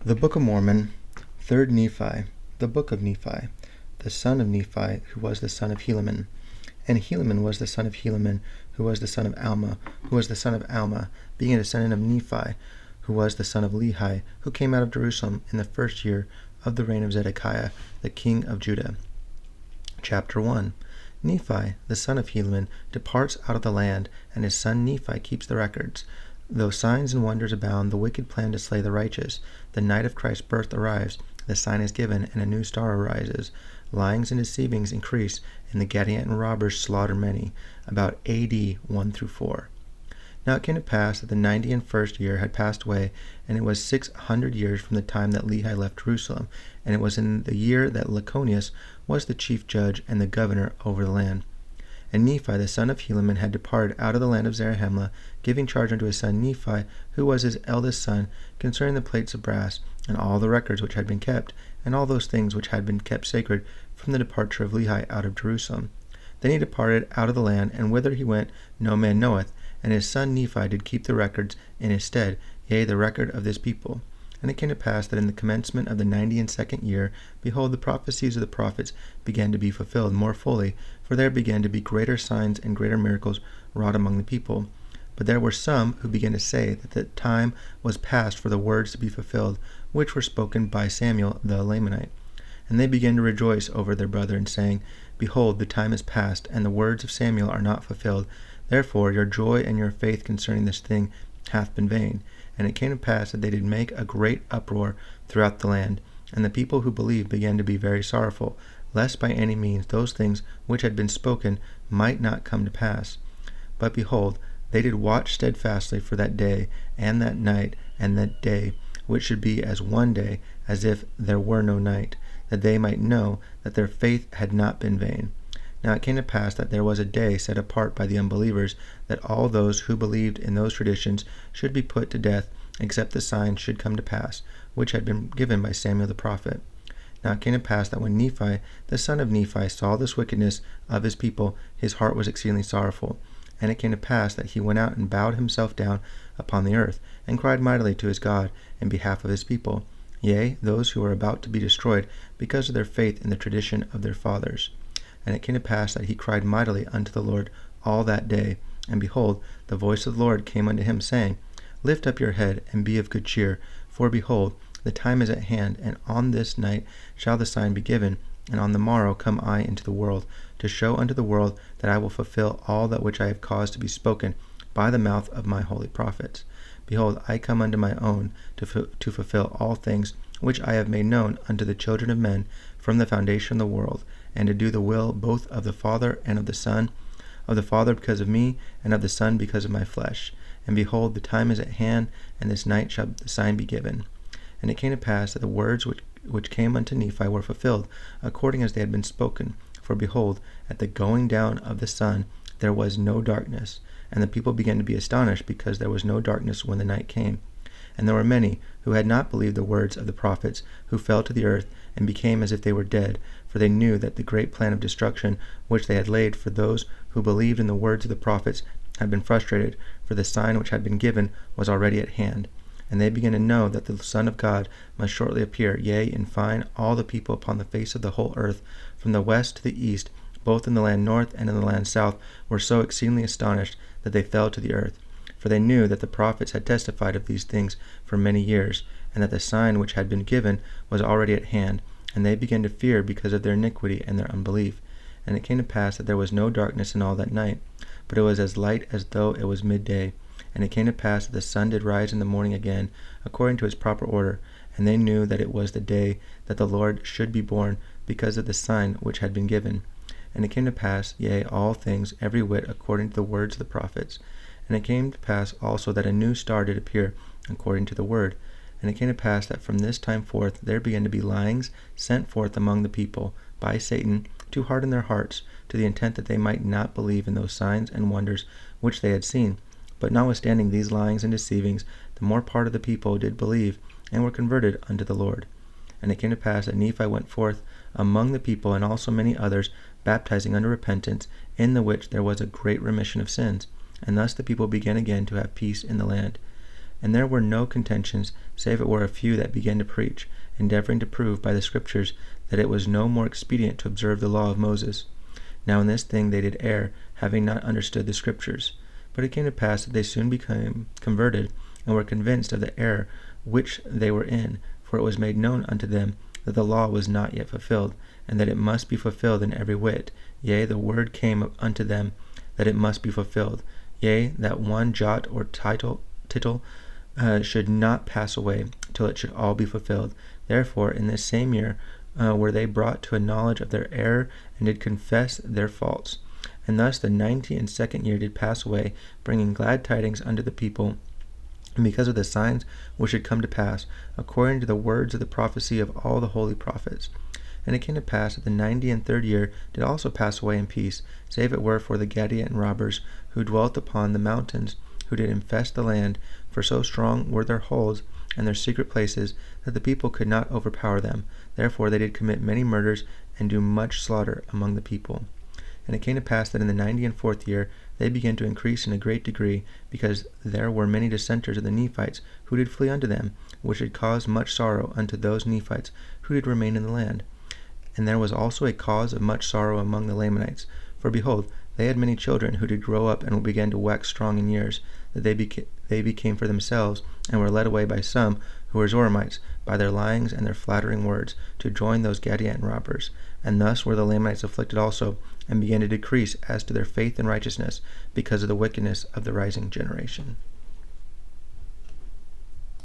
The Book of Mormon, 3rd Nephi, the Book of Nephi, the son of Nephi, who was the son of Helaman. And Helaman was the son of Helaman, who was the son of Alma, who was the son of Alma, being a descendant of Nephi, who was the son of Lehi, who came out of Jerusalem in the first year of the reign of Zedekiah, the king of Judah. Chapter 1. Nephi, the son of Helaman, departs out of the land, and his son Nephi keeps the records. Though signs and wonders abound, the wicked plan to slay the righteous. The night of Christ's birth arrives, the sign is given, and a new star arises. Lyings and deceivings increase, and the Gadianton robbers slaughter many. About A.D. 1-4. Now it came to pass that the 91st year had passed away, and it was 600 years from the time that Lehi left Jerusalem, and it was in the year that Lyconius was the chief judge and the governor over the land. And Nephi the son of Helaman had departed out of the land of Zarahemla, giving charge unto his son Nephi, who was his eldest son, concerning the plates of brass, and all the records which had been kept, and all those things which had been kept sacred from the departure of Lehi out of Jerusalem. Then he departed out of the land, and whither he went no man knoweth, and his son Nephi did keep the records in his stead, yea, the record of this people. And it came to pass that in the commencement of the 92nd year, behold, the prophecies of the prophets began to be fulfilled more fully, for there began to be greater signs and greater miracles wrought among the people. But there were some who began to say that the time was past for the words to be fulfilled, which were spoken by Samuel the Helamanite. And they began to rejoice over their brethren, saying, Behold, the time is past, and the words of Samuel are not fulfilled. Therefore your joy and your faith concerning this thing hath been vain. And it came to pass that they did make a great uproar throughout the land, and the people who believed began to be very sorrowful, lest by any means those things which had been spoken might not come to pass. But behold, they did watch steadfastly for that day, and that night, and that day, which should be as one day, as if there were no night, that they might know that their faith had not been vain. Now it came to pass that there was a day set apart by the unbelievers, that all those who believed in those traditions should be put to death, except the sign should come to pass, which had been given by Samuel the prophet. Now it came to pass that when Nephi, the son of Nephi, saw this wickedness of his people, his heart was exceedingly sorrowful. And it came to pass that he went out and bowed himself down upon the earth, and cried mightily to his God in behalf of his people, yea, those who were about to be destroyed because of their faith in the tradition of their fathers. And it came to pass that he cried mightily unto the Lord all that day. And behold, the voice of the Lord came unto him, saying, Lift up your head, and be of good cheer, for behold, the time is at hand, and on this night shall the sign be given, and on the morrow come I into the world, to show unto the world that I will fulfill all that which I have caused to be spoken by the mouth of my holy prophets. Behold, I come unto my own, to fulfill all things which I have made known unto the children of men from the foundation of the world, and to do the will both of the Father and of the Son, of the Father because of me, and of the Son because of my flesh. And behold, the time is at hand, and this night shall the sign be given. And it came to pass that the words which came unto Nephi were fulfilled, according as they had been spoken. For behold, at the going down of the sun there was no darkness, and the people began to be astonished, because there was no darkness when the night came. And there were many who had not believed the words of the prophets, who fell to the earth, and became as if they were dead, for they knew that the great plan of destruction which they had laid for those who believed in the words of the prophets had been frustrated, for the sign which had been given was already at hand. And they began to know that the Son of God must shortly appear, yea, in fine, all the people upon the face of the whole earth, from the west to the east, both in the land north and in the land south, were so exceedingly astonished that they fell to the earth. For they knew that the prophets had testified of these things for many years, and that the sign which had been given was already at hand, and they began to fear because of their iniquity and their unbelief. And it came to pass that there was no darkness in all that night, but it was as light as though it was midday. And it came to pass that the sun did rise in the morning again, according to its proper order, and they knew that it was the day that the Lord should be born, because of the sign which had been given. And it came to pass, yea, all things, every whit, according to the words of the prophets. And it came to pass also that a new star did appear, according to the word. And it came to pass that from this time forth there began to be lyings sent forth among the people by Satan, to harden their hearts, to the intent that they might not believe in those signs and wonders which they had seen. But notwithstanding these lyings and deceivings, the more part of the people did believe, and were converted unto the Lord. And it came to pass that Nephi went forth among the people, and also many others, baptizing unto repentance, in the which there was a great remission of sins. And thus the people began again to have peace in the land. And there were no contentions, save it were a few that began to preach, endeavoring to prove by the Scriptures that it was no more expedient to observe the law of Moses. Now in this thing they did err, having not understood the Scriptures. But it came to pass that they soon became converted, and were convinced of the error which they were in, for it was made known unto them that the law was not yet fulfilled, and that it must be fulfilled in every whit. Yea, the word came unto them that it must be fulfilled. Yea, that one jot or tittle should not pass away, till it should all be fulfilled. Therefore, in this same year were they brought to a knowledge of their error, and did confess their faults. And thus the 92nd year did pass away, bringing glad tidings unto the people, and because of the signs which should come to pass, according to the words of the prophecy of all the holy prophets. And it came to pass that the 93rd year did also pass away in peace, save it were for the Gadian robbers, who dwelt upon the mountains, who did infest the land, for so strong were their holds and their secret places, that the people could not overpower them. Therefore they did commit many murders, and do much slaughter among the people. And it came to pass that in the 94th year they began to increase in a great degree, because there were many dissenters of the Nephites, who did flee unto them, which did cause much sorrow unto those Nephites who did remain in the land. And there was also a cause of much sorrow among the Lamanites, for behold, they had many children who did grow up and began to wax strong in years, that they became for themselves, and were led away by some who were Zoramites, by their lyings and their flattering words, to join those Gadian robbers. And thus were the Lamanites afflicted also, and began to decrease as to their faith and righteousness, because of the wickedness of the rising generation.